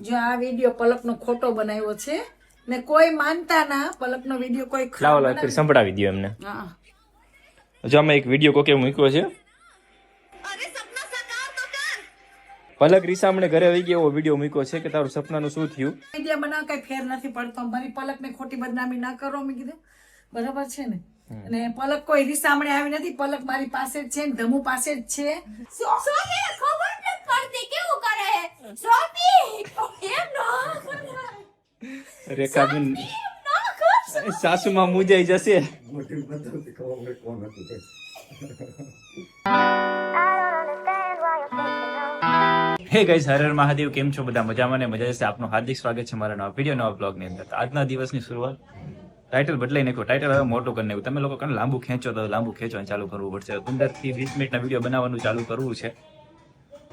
જો આ વિડિયો પલકનો ખોટો બનાવ્યો છે ને કોઈ માનતા ના પલકનો વિડિયો કોઈ લાવો લાવો ફરી સંભળાવી દો એમને. હા જો અમે એક વિડિયો કોકે મૂક્યો છે. પલક રીસામણે ઘરે આવી ગયો એવો વિડિયો મૂક્યો છે કે તારું સપનાનું શું થયું. વિડિયો બનાવ કઈ ફેર નથી પડતો. મારી પલકને ખોટી બદનામી ના કરો મેં કીધું. બરાબર છે ને? અને પલક કોઈ રીસામણે આવી નથી. પલક મારી પાસે જ છે ને ધમુ પાસે જ છે. સોફી ખબર નથી પડતી કેવું કરે સોફી એમ નો રેખાબેન સાસુમાં મુજાઈ જશે. હે ગાઈસ, હર હર મહાદેવ. કેમ છો બધા? મજામાં ને મજા જશે. આપનું હાર્દિક સ્વાગત છે મારા નવા વિડીયો નવા બ્લોગની અંદર. આજના દિવસની શરૂઆત ટાઇટલ બદલાઈ નાખ્યો. ટાઇટલ હવે મોટું કરી નાખ્યું. તમે લોકો કને લાંબુ ખેંચો તો લાંબુ ખેંચવાનું ચાલુ કરવું પડશે. 15 થી 20 મિનિટના વિડીયો બનાવવાનું ચાલુ કરવું છે.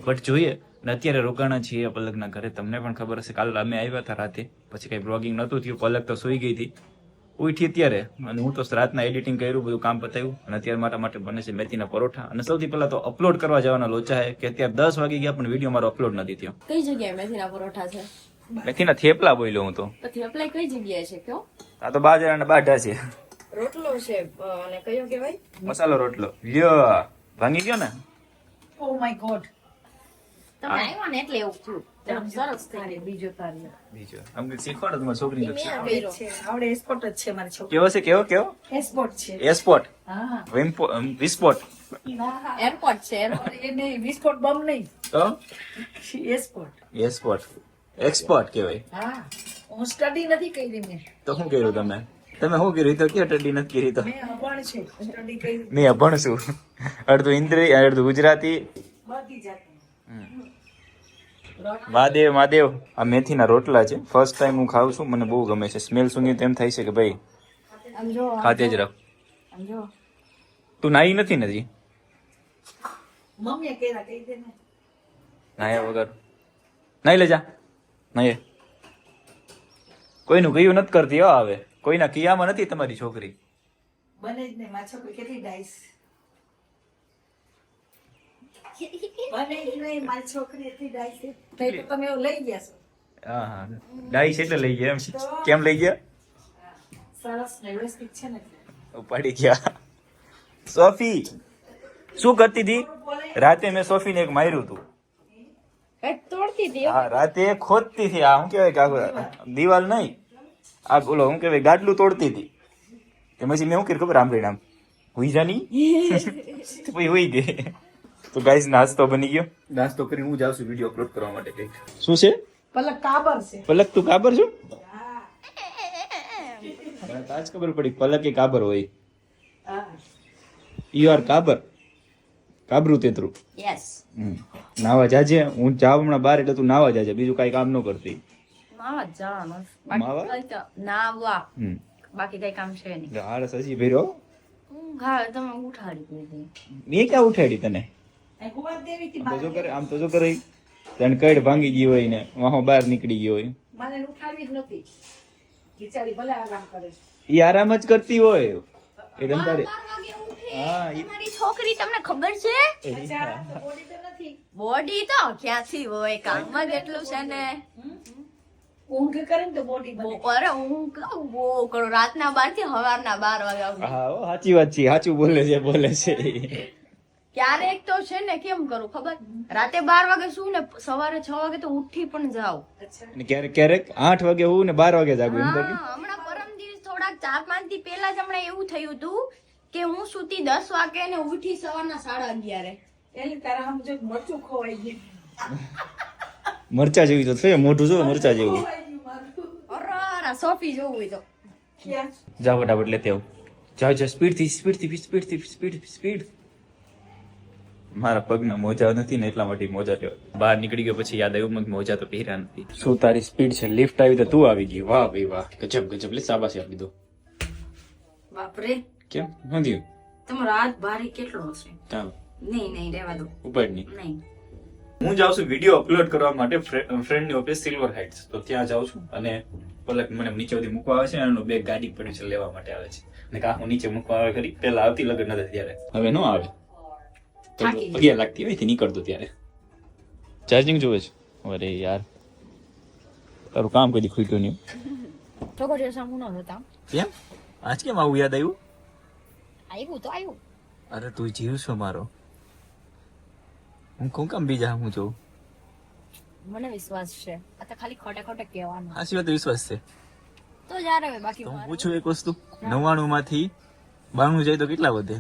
બટ જોઈએ ને અત્યારે રોકાણા છીએ પલકના ઘરે. તમને પણ ખબર હશે કાલે અમે આવ્યા હતા રાતે, પછી કઈ બ્લોગિંગ નહોતું થયું. પલક તો સુઈ ગઈ હતી. ઉઠી અત્યારે અને હું તો રાતના એડિટિંગ કર્યું, બધું કામ પતાવ્યું અને અત્યારે મારા માટે બને છે મેથીના પરોઠા. અને સૌથી પહેલા તો અપલોડ કરવા જવાના લોચા છે કે અત્યારે 10 વાગી ગયા પણ વિડીયો મારો અપલોડ નથી થયો. કઈ જગ્યાએ મેથીના પરોઠા છે? મેથીના થેપલા બોલ્યો હું તો. પછી અપ્લાય કઈ જગ્યાએ છે કયો? આ તો બાજરાના બાઢા છે. રોટલો છે અને કયો કહેવાય? મસાલો રોટલો. લ્યો ભાંગી ગયો ને. Oh my God. તમે આવ્યા ને એટલે એવું થયું. સરસ થઈ ગયું. બીજો કાર્ય બીજો આમ શીખવાડો તમારી છોકરીને. છે આવડે એસ્પોર્ટ જ છે મારી છોકરી. કેવો છે? કેવો એસ્પોર્ટ છે. એસ્પોર્ટ હા વિસ્પોટ એરપોર્ટ છે airport. એ નહીં વિસ્ફોટ બમ નહીં. તો એસ્પોર્ટ. એસ્પોર્ટ એક્સપોર્ટ કહેવાય. હા હું સ્ટડી નથી કરી મેં. તો શું કર્યું તમે? તમે શું કર્યું? તો કે ટડી નથી કરી. તો મેં અભણ છે સ્ટડી કરી મેં અભણ છું. અડધું ઇન્દ્રી અડધું ગુજરાતી. બધી જાતની. મહાદેવ મહાદેવ. આ મેથીના રોટલા છે. ફર્સ્ટ ટાઈમ હું ખાઉં છું. મને બહુ ગમે છે. સ્મેલ સુંઘી તેમ થાય છે કે ભાઈ આમ જો ખાતે જ રાખ. આમ જો તું નાઈ નથી ને હજી? મમ્મીએ કેરા કહી દે ને. નાયા વગર નાઈ લેજા. નાઈએ કોઈનું કયું નથી કરતી. હો આવે કોઈના કિયામાં નથી તમારી છોકરી. બને જ નહીં. મારી છોકરી કેટલી ડાઈસ. બને જ નહીં. મારી છોકરી એટલી ડાઈસ છે. નહીં તો તમે એવું લઈ ગયા છો. હા હા ડાઈસ એટલે લઈ ગયા એમ. કેમ લઈ ગયા? સરસ ને વ્યવસ્થિત છે ને. ઉપાડી ગયા. સોફી શું કરતી હતી રાતે? મેં સોફીને એક માર્યું હતું. કઈ તોડતી હતી? હા રાતે ખોદતી હતી. આ શું કહેવાય કે દિવાલ નહીં, આ બોલો શું કહેવાય ગાડલું તોડતી હતી. કે પછી મેં શું કર્યું ખબર? આમ આમ હુઈ જાની પછી હુઈ ગઈ. તો ગાઈસ નાસ્તો બની ગયો. નાસ્તો કરીને હું જાઉં છું વિડીયો અપલોડ કરવા માટે. કઈ શું છે? પલક કાબર છે. પલક તું કાબર છો? મને તો આજ ખબર પડી પલક એ કાબર હોય. હા યુ આર કાબર. કાબરું તેતરું. યસ. નાવા જાજે. હું જાવ હમણાં બહાર એટલે તું નાવા જાજે. બીજું કઈ કામ ન કરતી. માવા જવાનું. માવા? બાકી તો નાવા બાકી કઈ કામ છે નહીં. આળસ હજી ભર્યો. હા તમે ઉઠાડી દીધી. મેં ક્યાં ઉઠાડી તને? એ કુંવર દેવી થી આમ તો જો કરે, આમ તો જો કરે. તને કઈડ ભાંગી ગઈ હોય ને વાહો બહાર નીકળી ગઈ હોય. મને ઉઠાડવી જ નહોતી. બિચારી ભલે આરામ કરે. ઈ આરામ જ કરતી હોય. એ તારે 12 વાગે ઉઠે. હા તમારી છોકરી તમને ખબર છે? બોડી તો નથી. બોડી તો ક્યાંથી હોય, કામમાં જ એટલું છે ને. ઊંઘ કરે ને તો બોડી બને. અરે હું કહું બહુ કરું. રાતના 12 થી સવારના 12 વાગ્યા સુધી. હા હો, સાચી વાત છે. સાચું બોલે છે. ક્યારેક તો છે ને કેમ કરું ખબર? રાતે 12 વાગે શું ને સવારે 6 વાગે તો ઉઠી પણ જાવ. અને ક્યારેક ક્યારેક 8 વાગે હું ને 12 વાગે જાગું એમ કરી. હમણાં પરમ દિવસ થોડાક 4-5 દી પહેલા જ હમણાં એવું થયું હતું કે હું સુતી 10 વાગે ને ઉઠી સવારના 11:30. એટલે તારા આમ જો મરચું ખોવાઈ ગયું. મરચા જેવી તો છે. મોઢું જો મરચા જેવું. ખોવાઈ ગયું મારું. અરે સોફી જોવું હોય તો ક્યાં? જાઓ ફટાફટ લેતે આવો. જાઓ સ્પીડ. મારા પગના મોજા નથી ને એટલા માટે મોજા લેવા બહાર નીકળી ગયો. પછી યાદ આવ્યું કે મોજા તો પહેર્યા નથી. શું તારી સ્પીડ છે? લિફ્ટ આવી તો તું આવી ગઈ. વાહ ભાઈ વાહ. ગજબ લે શાબાશી આપી દો. બાપરે કેમ શું થયું? તમારો હાથ ભારે કેટલો હશે? ચાલ નહીં રહેવા દો. ઉપાડ નહીં. નહીં હું જાઉં છું વિડીયો અપલોડ કરવા માટે ફ્રેન્ડની ઓફિસ સિલ્વર હાઇટ્સ. તો ત્યાં જાઉં છું અને પલક મને નીચે સુધી મૂકવા આવે છે. એનો બેગ ગાડી પડ્યું છે લેવા માટે આવે છે. અને કા હું નીચે મૂકવા આવે ખરી. પેલા આવતી લગન નથી ત્યારે. હવે ન આવે. 11 લાગતી હોય નીકળતું ત્યારે ચાર્જિંગ જોવે છે. અરે યાર તારું કામ કદી ખૂટ્યું નહીં. છોકરીઓ સામું ન હતા. કેમ આજ કેમ આવું યાદ આવ્યું? આવ્યું તો આવ્યું. અરે તું જીવ છો મારો. હું કોણ કામ બીજા હું જોઉં? મને વિશ્વાસ છે. આ તો ખાલી ખોટા ખોટા કહેવાનું. આ સિવાય તો વિશ્વાસ છે. તો યાર હવે બાકી તો હું પૂછું એક વસ્તુ, 99 માંથી 92 જાય તો કેટલા વધે?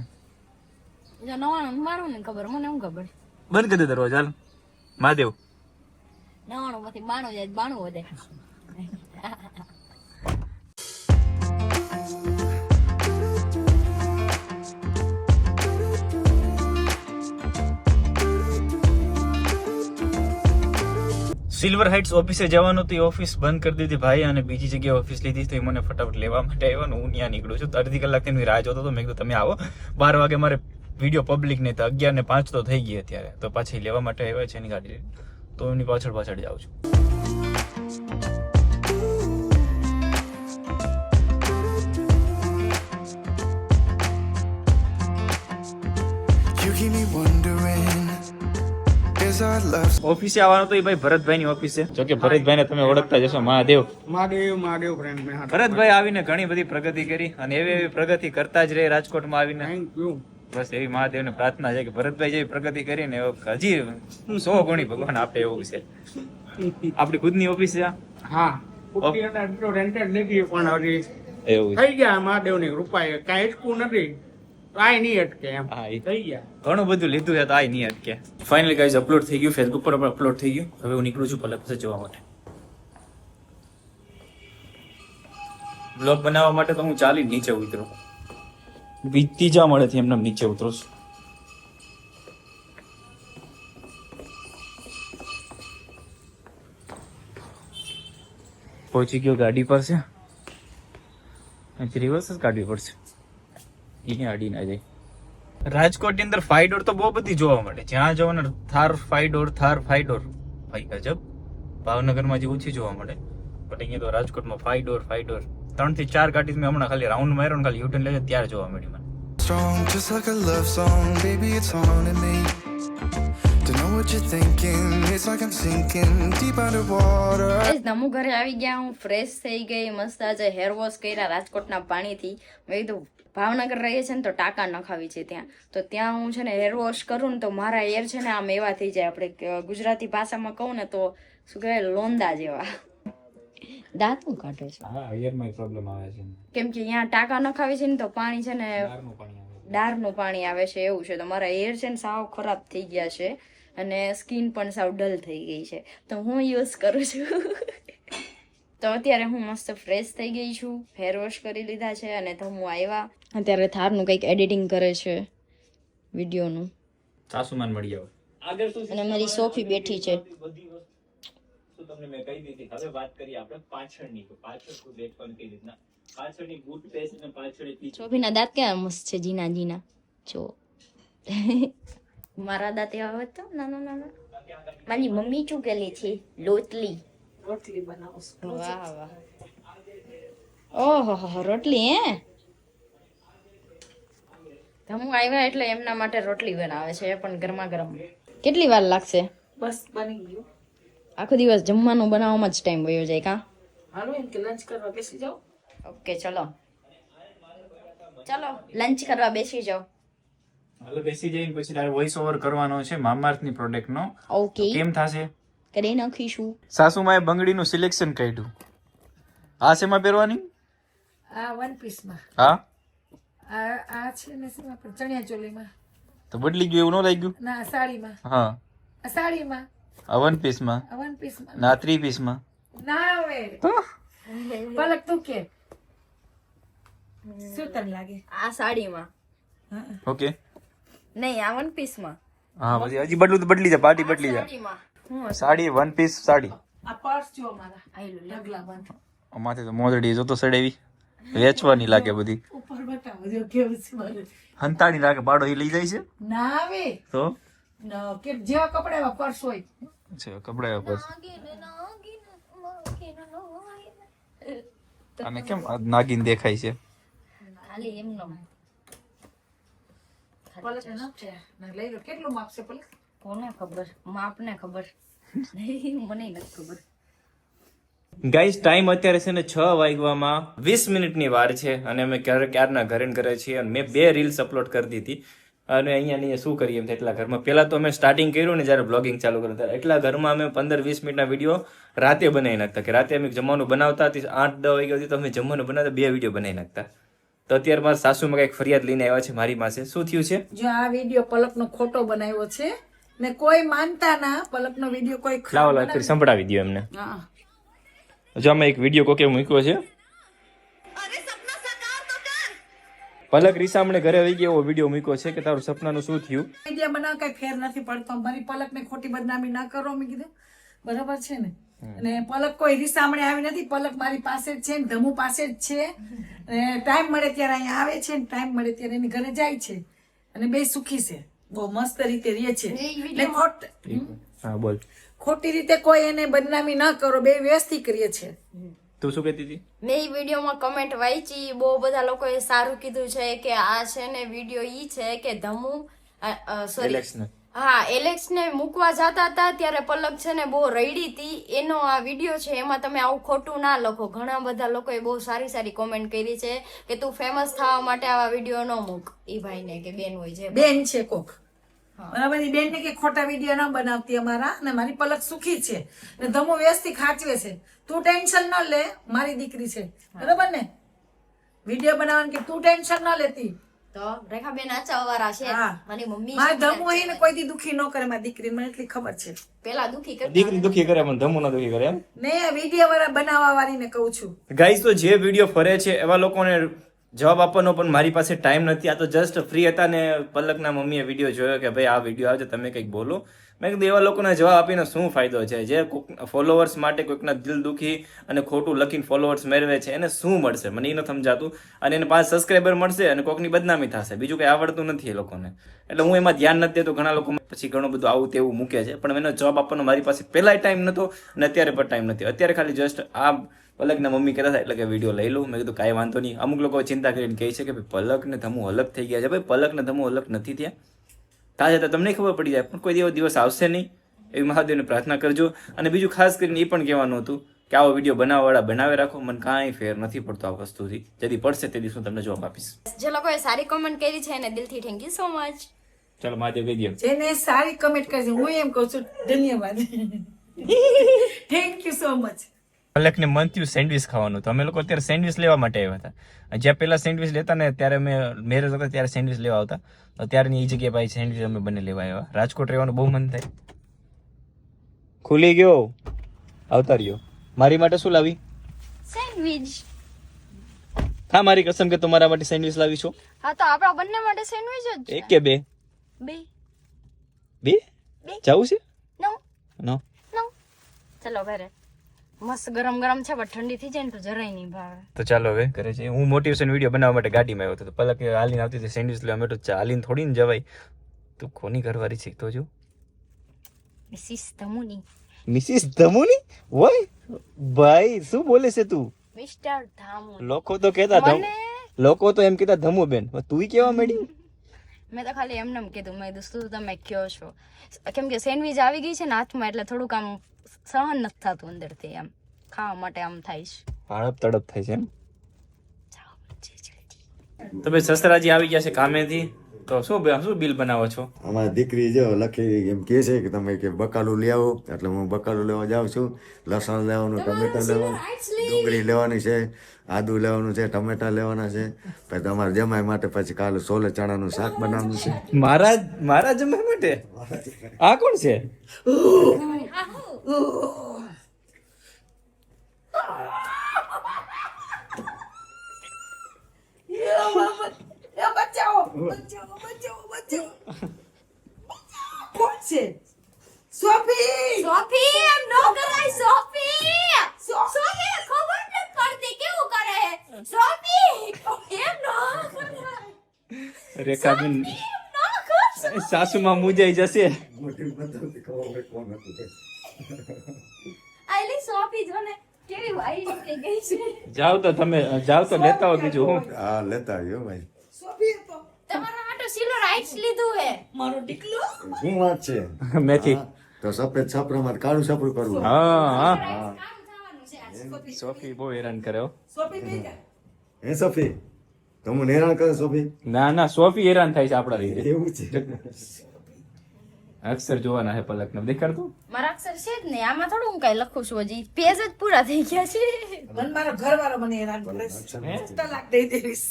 જો નવાણું મારું ને ખબર, મને શું ખબર. બંધ કરી દે દરવાજો, હાલ. મહાદેવ 99 માંથી 92 જાય 92 વધે. સિલ્વર હાઇટ્સ ઓફિસે જવાનું હતું, ઓફિસ બંધ કરી દીધી ભાઈ, અને બીજી જગ્યાએ ઓફિસ લીધી, તો એ મને ફટાફટ લેવા માટે આવ્યો ને હું ત્યાં નીકળું છું. તો અડધી કલાક એની રાહ જોતો હતો. મેં કીધું તમે આવો, 12 વાગે મારે વિડીયો પબ્લિક નહીં, તો 11:05 તો થઈ ગઈ અત્યારે. તો પાછી લેવા માટે આવ્યા છે એની ગાડી, તો એની પાછળ જાઉં છું. You keep me wondering, is our love ઓફિસે આવવાનું તો એ ભાઈ ભરતભાઈ ની ઓફિસે. જો કે ભરતભાઈ ને તમે ઓળખતા જશો, મહાદેવ ફ્રેન્ડ મેં ભરતભાઈ આવીને ઘણી બધી પ્રગતિ કરી, અને એવી પ્રગતિ કરતા જ રહે રાજકોટમાં આવીને. Thank you. બસ એવી મહાદેવને પ્રાર્થના છે કે ભરતભાઈ જેવી પ્રગતિ કરીને હજી 100 ગણી ભગવાન આપે, એવું છે. આપણી ખુદની ઓફિસ છે આ? હા, રેન્ટેડ નથી પણ હજી એવું છે. થઈ ગયા મહાદેવની કૃપાએ. કાંઈ અટકું નથી, કાંઈ નહીં અટકે એમ. હા, એ થઈ ગયા. ઘણું બધું લીધું છે તો આ નહીં અટકે. ફાઇનલી ગાઈઝ અપલોડ થઈ ગયું, ફેસબુક પર પણ અપલોડ થઈ ગયું. હવે હું નીકળું છું પલક પાસે જોવા માટે. બ્લોગ બનાવવા માટે તો હું ચાલી નીચે ઉતરું, ત્રીજા મળેથી એમને નીચે ઉતરું છું. પહોંચી ગયો ગાડી પર છે, રિવર્સ જ કાઢવી પડશે, અહીંયા અડી ના જાય. રાજકોટની અંદર 5 ડોર તો બહુ બધી જોવા મળે, જ્યાં જવાના થાર 5 ડોર, થાર 5 ડોર. ભાઈ ગજબ, ભાવનગરમાં જે ઓછી જોવા મળે, બટ અહીંયા તો રાજકોટમાં 5 ડોર 3 થી 4 ગાડી મેં હમણાં ખાલી રાઉન્ડ માર્યો ને ખાલી યુટર્ન લેજો ત્યારે જોવા મળી મને. strong, just like a love song, baby, it's haunting me. Don't know what you're thinking, it's like I'm sinking deep underwater. Guys નમુ ઘરે આવી ગયા, હું ફ્રેશ થઈ ગઈ, મસ્ત આજે હેર વોશ કર્યા રાજકોટના પાણીથી. મેં કીધું ભાવનગર રહીએ છે ને તો ટાંકા નખાવી છે ત્યાં, તો ત્યાં હું છે ને હેર વોશ કરું ને તો મારા હેર છે ને આમ એવા થઈ જાય, આપણે ગુજરાતી ભાષામાં કહું ને તો શું કહેવાય, લોંદા જેવા. દાંત હું કાઢે છે હા, હેરમાં પ્રોબ્લેમ આવે છે કેમ કે અહીંયા ટાંકા નખાવી છે ને તો પાણી છે ને ડારનું પાણી આવે છે, એવું છે. તો મારા હેર છે ને સાવ ખરાબ થઈ ગયા છે, અને સ્કિન પણ સાવ ડલ થઈ ગઈ છે, તો હું યુઝ કરું છું. તો અત્યારે હું મસ્ત ફ્રેશ થઈ ગઈ છું, હેર વોશ કરી લીધા છે, અને તો હું આવ્યા અત્યારે થારનું કંઈક એડિટિંગ કરે છે વિડીયોનું, સાસુમાન મળી આવે. આગળ શું અને મારી સોફી બેઠી છે. બધી વસ્તુ તમને મેં કહી દીધી. હવે વાત કરીએ આપણે પાછળની, પાછળ શું દેખવાનું કઈ રીતના, પાછળની ગુડ ફેસ અને પાછળ એટલી સોફીના દાંત કેવા મસ્ત છે, જીના જીના. જો મારા દાંત એવા હોય તો નાના નાના. મારી મમ્મી ચૂકેલી છે લોટલી. રોટલી બનાવું છું. વાહ વાહ, ઓહો રોટલી હે. હું આવ્યા એટલે એમના માટે રોટલી બનાવે છે, એ પણ ગરમા ગરમ. કેટલી વાર લાગશે? બસ બની ગયું. આખો દિવસ જમવાનું બનાવવામાં જ ટાઈમ વયો જાય કા? હાલો એમ કે લંચ કરવા બેસી જાઓ. ઓકે ચલો લંચ કરવા બેસી જાઓ. હાલો બેસી જઈને પછી તારે વોઇસ ઓવર કરવાનો છે મામાર્થની પ્રોડક્ટનો. ઓકે કેમ થાશે? કરી નાખીશું. સાસુમાએ બંગડીનું સિલેક્શન કાઢ્યું. આ શેમાં પહેરવાની? આ વન પીસમાં, હા, આ છે ને શેમાં પણ ચણિયા ચોલીમાં, તો બદલી ગયું એવું ન લાગ્યું? ના સાડીમાં, હા, આ સાડીમાં, આ 1 પીસમાં, આ વન પીસમાં, ના 3 પીસમાં. ના હવે પલક તું કે શું તને લાગે? આ સાડીમાં ઓકે, નહીં, આ વન પીસમાં. હા પછી હજી બદલી જા, પાર્ટી બદલી જા. સાડીમાં સાડી 1 પીસ સાડી. આ પર્સ જો મારા ઢગલા બંધ અમારે તો મોદડી જોતો સડાવી વેચવાની લાગે બધી. ઉપર બતાવો જો કેવું છે મારું. હંતાડી લાગે, બાડો એ લઈ જાય છે ના આવે તો કે જેવા કપડા એવા પર્સ હોય. છે કપડા પર. અને કેમ આ નાગીન દેખાય છે? ખાલી એમનો પલક ને છે ના લઈ લો. કેટલું માપશે પલક? કોને ખબર, માપને ખબર. નહીં મને નથી ખબર. ગાઈસ ટાઈમ અત્યારે છે ને 6 વાગ્યામાં 20 મિનિટની વાર છે અને અમે ક્યારના ઘરે ને ઘરે છીએ અને મેં 2 રીલ્સ અપલોડ કરી દીધી અને અહીંયા શું કરીએ એમ એટલા ઘરમાં પહેલા તો અમે સ્ટાર્ટિંગ કર્યું ને જ્યારે બ્લોગિંગ ચાલુ કર્યું ત્યારે એટલા ઘરમાં અમે 15-20 મિનિટના વિડીયો રાતે બનાવી નાખતા કે રાતે અમે જમવાનું બનાવતા 8-10 વાગ્યા સુધી તો અમે જમવાનું બનાવતા 2 વિડીયો બનાવી નાખતા. તો અત્યારે મારા સાસુમાં કંઈક ફરિયાદ લઈને આવ્યા છે મારી પાસે. શું થયું છે? જો આ વિડીયો પલકનો ખોટો બનાવ્યો છે ને કોઈ માનતા ના પલકનો વિડીયો કોઈ લાવો લાવ કરી સંભળાવી દો એમને. હા જો અમે એક વિડીયો કોકે મૂક્યો છે. પલક રીસામણે ઘરે આવી ગયો એવો વિડીયો મૂક્યો છે કે તારું સપનાનું શું થયું. વિડીયો બનાવ કઈ ફેર નથી પડતો. મારી પલકને ખોટી બદનામી ના કરો મેં કીધું. બરાબર છે ને? અને પલક કોઈ રીસામણે આવી નથી. પલક મારી પાસે જ છે ને ધમુ પાસે જ છે. અને ટાઈમ મળે ત્યારે અહીંયા આવે છે ને ટાઈમ મળે ત્યારે એની ઘરે જાય છે અને બે સુખી છે. બહુ મસ્ત રીતે રહે છે. ને હા બોલ. ખોટી રીતે કોઈ એને બદનામી ના કરો. બે વ્યવસ્થિત કરીએ છે. તું શું કહેતી હતી? મેં એ વિડીયોમાં કમેન્ટ વાંચી, બહુ બધા લોકોએ સારું કીધું છે કે આ છે ને વિડીયો ઈ છે કે ધમુ સોરી એલેક્સને. હા એલેક્સ ને મૂકવા જતા હતા ત્યારે પલક છે ને બહુ રડી હતી. એનો આ વિડીયો છે એમાં તમે આવું ખોટું ના લખો. ઘણા બધા લોકોએ બહુ સારી સારી કોમેન્ટ કરી છે કે તું ફેમસ થવા માટે આવા વિડીયો ન મૂક. ઈ ભાઈને કે બેન હોય છે બેન છે કોક બરાબર. એ બેન ને કે ખોટા વિડીયો ના બનાવતી અમારા. અને મારી પલક સુખી છે ને ધમુ વ્યવસ્થિત ખાચવે છે. તું ટેન્શન ન લે. મારી દીકરી છે બરાબર ને. વિડીયો બનાવવાનું કે તું ટેન્શન ન લેતી. તો રેખાબેન આચાવાળા છે. હા. મારી મમ્મી મારી ધમુ એને કોઈ દી દુખી ન કરે. મારી દીકરી મને એટલી ખબર છે. પેલા દુખી કરતા દીકરી દુખી કરે પણ ધમુ ના દુખી કરે એમ. ને વિડીયો વાળા બનાવવા વાળીને કહું છું. ગાઈસ તો જે વિડીયો ફરે છે એવા લોકોને જવાબ આપવાનો પણ મારી પાસે ટાઈમ નથી. આ તો જસ્ટ ફ્રી હતા ને પલકના મમ્મીએ વિડીયો જોયો કે ભાઈ આ વિડીયો આવે છે તમે કંઈક બોલો. મેં કીધું એવા લોકોને જવાબ આપીને શું ફાયદો છે? જે ફોલોવર્સ માટે કોઈકના દિલ દુખી અને ખોટું લખીને ફોલોવર્સ મેળવે છે એને શું મળશે? મને એ નથી સમજાતું. અને એને 5 સબસ્ક્રાઈબર મળશે અને કોઈકની બદનામી થશે. બીજું કંઈ આવડતું નથી એ લોકોને. એટલે હું એમાં ધ્યાન નથી દેતો. ઘણા લોકો પછી ઘણું બધું આવું તેવું મૂકે છે પણ એનો જવાબ આપવાનો મારી પાસે પહેલાંય ટાઈમ નહોતો અને અત્યારે પણ ટાઈમ નથી. અત્યારે ખાલી જસ્ટ આ પલકના મમ્મી કહેતા હતા એટલે કે વિડીયો લઈ લઉં. મેં કીધું કાંઈ વાંધો નહીં. અમુક લોકો ચિંતા કરીને કહે છે કે ભાઈ પલક ને ધમુ અલગ થઈ ગયા છે. ભાઈ પલક ને ધમુ અલગ નથી થયા. તાજે તો તમને ખબર પડી જાય પણ કોઈ એવો દિવસ આવશે નહીં એવી મહાદેવને પ્રાર્થના કરજો. અને બીજું ખાસ કરીને એ પણ કહેવાનું હતું કે આવો વિડીયો બનાવવાવાળા બનાવે રાખો. મને કાંઈ ફેર નથી પડતો આ વસ્તુથી. જેથી પડશે તે દિવસ હું તમને જવાબ આપીશ. જે લોકોએ સારી કોમેન્ટ કરી છે એને દિલથી થેન્ક યુ સો મચ. ચાલો મહાદેવ કહી દો. જેને સારી કમેન્ટ કરી હું એમ કહું છું ધન્યવાદ. Thank you so much. પલકને મન થયું સેન્ડવિચ ખાવાનું તો અમે લોકો અત્યારે સેન્ડવિચ લેવા માટે આવ્યા હતા. જ્યાં પહેલા સેન્ડવિચ લેતા ને ત્યારે અમે મેરેજ હતા ત્યારે સેન્ડવિચ લેવા આવતા. તો ત્યારની એ જગ્યાએ ભાઈ સેન્ડવિચ અમે બંને લેવા આવ્યા. રાજકોટ રહેવાનું બહુ મન થાય. ખુલી ગયો આવતા રહ્યો. મારી માટે શું લાવી? સેન્ડવિચ. હા મારી કસમ કે તમારા માટે સેન્ડવિચ લાવી છું. હા તો આપણા બંને માટે સેન્ડવિચ જ છે. એક કે બે? બે જવું છે? નો નો ચલો ઘરે. મસ્ત ગરમ ગરમ છે પણ ઠંડી થઈ જાય ને તો જરાય નહીં ભાવે. તો ચાલો હવે ઘરે જઈએ. હું મોટિવેશન વિડીયો બનાવવા માટે ગાડીમાં આવ્યો હતો તો પલક હાલીને આવતી હતી સેન્ડવિચ લેવા માટે. હાલીને થોડી ને જવાય. તું કોની ઘરવાળી છે તો જો. મિસિસ ધમુની. મિસિસ ધમુની? ઓય ભાઈ શું બોલે છે તું? મિસ્ટર ધામુ. લોકો તો કહેતા લોકો તો એમ કહેતા ધમુ બેન. તું કેવા માંડી? મેં તો ખાલી એમને એમ કીધું. મેં દોસ્તો તમે કયો છો કેમ કે સેન્ડવિચ આવી ગઈ છે ને હાથમાં એટલે થોડુંક આમ સહન નથી થતું અંદરથી. આમ ખાવા માટે આમ થાય છે. હડપ તડપ થાય છે એમ. તો ભાઈ સસરાજી આવી ગયા છે કામેથી. તો શું બિલ બનાવો છો? અમારી દીકરી જો લખી એમ કહે છે કે તમે કે બકાલું લઈ આવો એટલે હું બકાલું લેવા જાઉં છું. લસણ લેવાનું, ટમેટા લેવાનું, ડુંગળી લેવાની છે, આદુ લેવાનું છે, ટમેટા લેવાના છે. પછી તમારા જમાઈ માટે પછી કાલે સોલે ચણાનું શાક બનાવવાનું છે. મારા જમાઈ માટે? આ કોણ છે? બચાવો બચાવો બચાવો બચાવો. કોણ છે? સોફી. સોફી એમ નો કરાય. સોફી સોફી ખબર નથી પડતી કેવું કરે. સોફી એમ નો કરાય. રેખાબેન સાસુમાં મુજાઈ જશે. આઈલી સોફી જો ને કેવી વાઈટ થઈ ગઈ છે. જાવ તો તમે જાવ તો લેતા હો બીજું હું. હા લેતા આવ્યો ભાઈ. સોફી તો તમારા માટે સિલો રાઈટ્સ લીધું હે. મારો દીકલો. શું વાત છે? મેથી. તો સફેદ છપરામાં કાળું છપરું કરવું. હા હા કામ થવાનું છે. સોફી બહુ હેરાન કરે હો. સોફી બે જા. હે સોફી તમે નેરાણ કરે સોફી ના ના સોફી હેરાન થાય છે આપણા લીધે. એવું છે અક્ષર જોવાના છે પલકને દેખાડતું. મારા અક્ષર છે જ ને આમાં થોડું હું કઈ લખું છું હજી પેજ જ પૂરા થઈ ગયા છે. મને મારો ઘરવાળો મને હેરાન કરે છે. તલાક દઈ દેવીશ.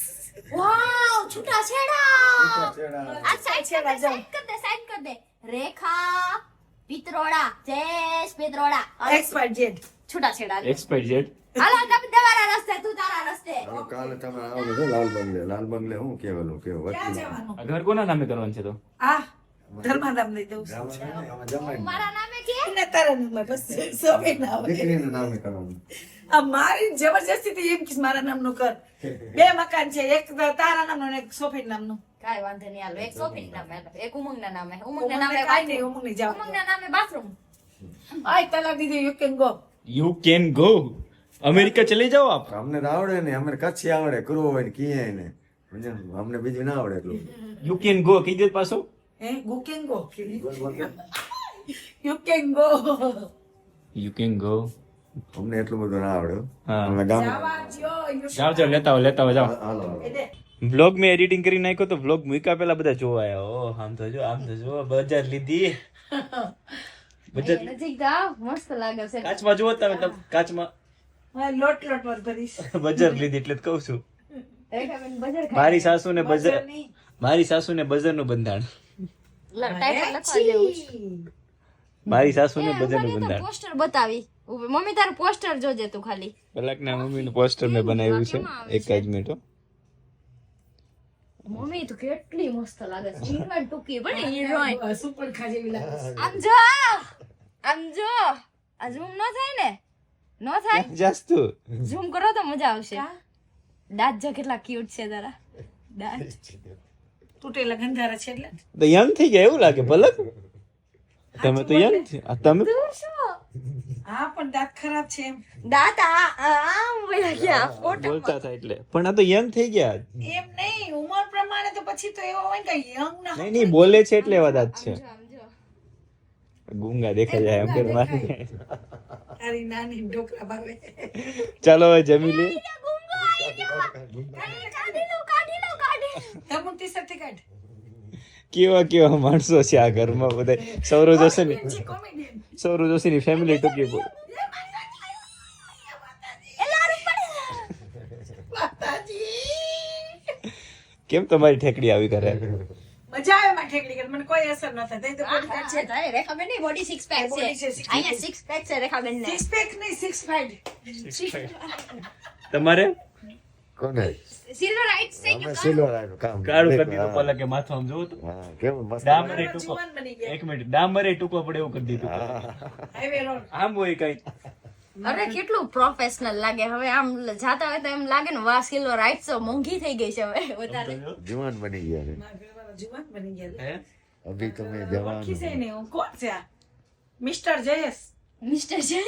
વાવ છૂટા છેડા આ સાઈડ કર દે રેખા પિત્રોડા જયેશ પિત્રોડા XYZ. છૂટા છેડા એક્સપાયર જેટ. હાલો તમે તમારા રસ્તે તું તારા રસ્તે હવે કાલે તમે આવો છો લાલ બંગલે હું કેવાનું કેવું ક્યાં વકીલ જવાનું? આ ઘર કોના નામે કરવાનું છે તો? આ ધર્માદામ લઈ દઉં છું. જમાઈ મારા નામે કે ને તારા નામે બસ સોફી ના આવે. દીકરીના નામે કરવાનું આ મારી જબરજસ્તી થી એમ કે મારા નામનું કર. બે મકાન છે, એક તારા નામનું ને એક સોફી નામનું. કાઈ વાંધો નહીં હાલો એક સોફી નામે હાલો એક ઉમંગના નામે ઉમંગને કાંઈ નહીં, ઉમંગને જાવ. ઉમંગના નામે બાથરૂમ આય તલાક દીધી, you can go. You can go. America ચલે જાઓ આપ. અમને તો આવડે ને અમને કચ્છી આવડે કરવો હોય ને કીએ ને અમને બીજું ના આવડે એટલું યુ કેન ગો કહી દે પાછો. You can go. You can go. You can go. અમને એટલું બધું ના આવડે હો. હા. અમે ગામ જાવા દ્યો, you જાઓ જાઓ લેતા આવો જાઓ. હાલો એ દે. વ્લોગ મેં એડિટિંગ કરી નાખ્યો તો વ્લોગ મૂક્યા પેલા બધા જોવા આવ્યા. ઓ આમ તો જો બજાર લીધી. બજાર નજીક જાવ મસ્ત લાગે છે કાચમાં જુઓ તમે કાચમાં હા, લોટ વાર ભરીશ. બજાર લીધી એટલે જ કહું છું. રેખાબેન બજાર મારી સાસુને બજાર બજારની. મારી સાસુને બજારનું બંધાણ. ટાઈટલ લખવા જેવું છે મારી સાસુને બજારનું બંધાણ. પોસ્ટર બતાવી મમ્મી તારું પોસ્ટર જોજે તું ખાલી કલાકના મમ્મીનું પોસ્ટર મેં બનાવ્યું છે. એક જ મિનિટ હો. મમ્મી તો કેટલી મસ્ત લાગે છે હીરોઈન ટૂંકી બને હીરોઈન સુપર ખાજેવી લાગે છે. આમ જો આ ઝૂમ ન થાય ને ન થાય જાસ તું. ઝૂમ કરો તો મજા આવશે દાંત જો કેટલા ક્યુટ છે તારા દાંત તૂટેલા ગંધારા છે એટલે. તો યંગ થઈ ગયા એવું લાગે પલક. તમે તો યંગ છે. આ તમે તું શું હા પણ દાંત ખરાબ છે એમ. દાંત આમ વયા ગયા ફોટો બોલતા હતા એટલે પણ આ તો યંગ થઈ ગયા. એમ નહીં, ઉંમર પ્રમાણે તો પછી તો એવો હોય કે યંગ ના હોય. નહીં બોલે છે એટલે એવા દાંત છે. આમ જો ગુંગા દેખાય જાય એમ કે મારે. તારી નાની ઢોકળા ભાવે. ચાલો હવે જમી લે. ગુંગો આવી ગયો કાઢી લો તમુ ટી-શર્ટ થી કાઢ. કેવા માણસો છે આ ઘરમાં બધા. સૌરવ જોશીની જી કોમેડિયન. સૌરવ જોશીની ફેમિલી ટૂંકી બોલ. કેમ તમારી ઠેકડી આવી કરે? મજા આવે માં ઠેકડી કરે, મને કોઈ અસર ન થાય. તઈ તો બોડી ફેટ છે. છે રેખાબેન ની બોડી સિક્સ પેક Body છે, છે six અહીંયા સિક્સ પેક છે રેખાબેન ને સિક્સ પેક નહીં, સિક્સ પેડ. તમારે કોને સિલ્વર રાઈટ છે અમે સિલ્વર આવ્યું કામ કાળું કરી દીધું પલકે માથું આમ જોવું તો. હા કેવું મસ્ત ડામરે ટૂંકો જુવાન બની ગયા. એક મિનિટ ડામરે ટૂંકો પડે એવું કરી દીધું. Highway road. આમ હોય કઈ. અરે કેટલું પ્રોફેશનલ લાગે હવે આમ જાતા હોય તો એમ લાગે ને વાહ સિલ્વર રાઈટ તો મોંઘી થઈ ગઈ છે હવે વધારે જુવાન બની ગયા ને મારા ઘરવાળા જુવાન બની ગયા. હે? અભી તમે જવાન ઓળખી છે ને હું કોણ છે આ? મિસ્ટર જયેશ. મિસ્ટર છે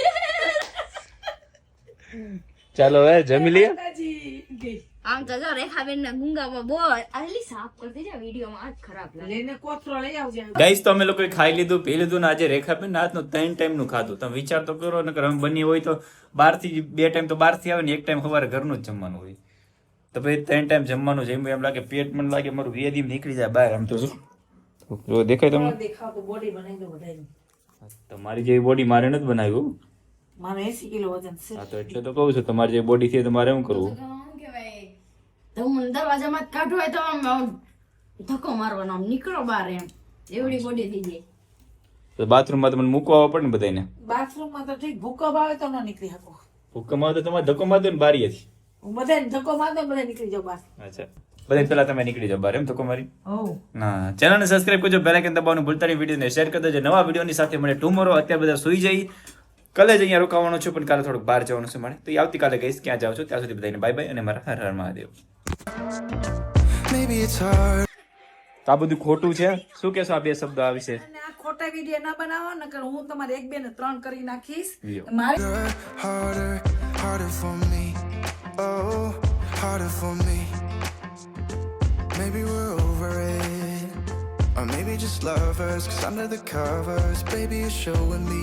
ચાલો હવે જમી લઈએ. માતાજી ગઈ. આમ તો જો રેખાબેન ના ગુંગામાં બહુ આલી સાફ કરતી છે વિડીયોમાં આજ ખરાબ લાગે લઈને કોથળો લઈ આવજે. ગાઈસ તો અમે લોકોએ ખાઈ લીધું પી લીધું ને આજે રેખાબેન રાતનું 3 ટાઈમનું ખાધું. તમે વિચાર તો કરો નકર અમે બની હોય તો 2 ટાઈમ તો બહારથી આવે ને 1 ટાઈમ સવારે ઘરનું જ જમવાનું હોય. તો ભાઈ 3 ટાઈમ જમવાનું જમ્યું એમ લાગે પેટ મને લાગે મારું વેદી નીકળી જાય બહાર. આમ તો જો દેખાય તમને. દેખાવ તો બોડી બનાવી દો બધાની. તમારી જેવી બોડી મારે નથી બનાવ્યું. મારું 80 કિલો વજન છે. હા તો એટલે તો કહું છું તમારી જે બોડી છે તમારે શું કરવું? તો હું દરવાજામાં જ કાઢું હોય તો આમ ધક્કો મારવાનો આમ નીકળો બહાર એમ એવડી બોડી થઈ જાય તો બાથરૂમમાં તમને મૂકવા આવવા પડે ને બધાને. બાથરૂમમાં તો ઠીક ભૂકંપ આવે તો ન નીકળી શકો. ભૂકંપ આવે તો તમારે ધક્કો મારતો ને બારીએથી. હું બધાને ધક્કો મારતો ને બધા નીકળી જાવ બહાર. અચ્છા બધા પેલા તમે નીકળી જાઓ બહાર એમ ધક્કો મારી. હોવ. ના ચેનલને સબસ્ક્રાઇબ કરજો, બેલ આઇકન દબાવવાનું ભૂલતા નહીં, વિડીયોને શેર કરી દેજો. નવા વિડીયોની સાથે મળે ટુમોરો. અત્યારે બધા સુઈ જઈ. કાલે જ અહીંયા રોકાવાનો છું પણ કાલે થોડુંક બહાર જવાનું છે મારે. તો એ આવતીકાલે ગઈશ ક્યાં જાઉં છું. ત્યાં સુધી બધાને બાય બાય અને મારા Har Har Mahadev. Maybe it's hard. તો આ બધું ખોટું છે. શું કહેશો આ બે શબ્દો આ વિશે? અને આ ખોટા વિડીયો ના બનાવો નકર હું તમારે 1 2 ને 3 કરી નાખીશ. વિડીયો. મારી Harder for me. Oh, harder for me. Maybe we're over it. Or maybe just lovers. Cause under the covers, baby, you're showing me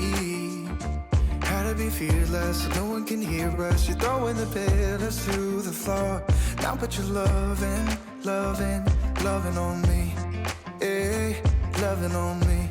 how to be fearless, no one can hear us. You're throwing the pillars to the floor. Now put your loving on me. Hey, loving on me.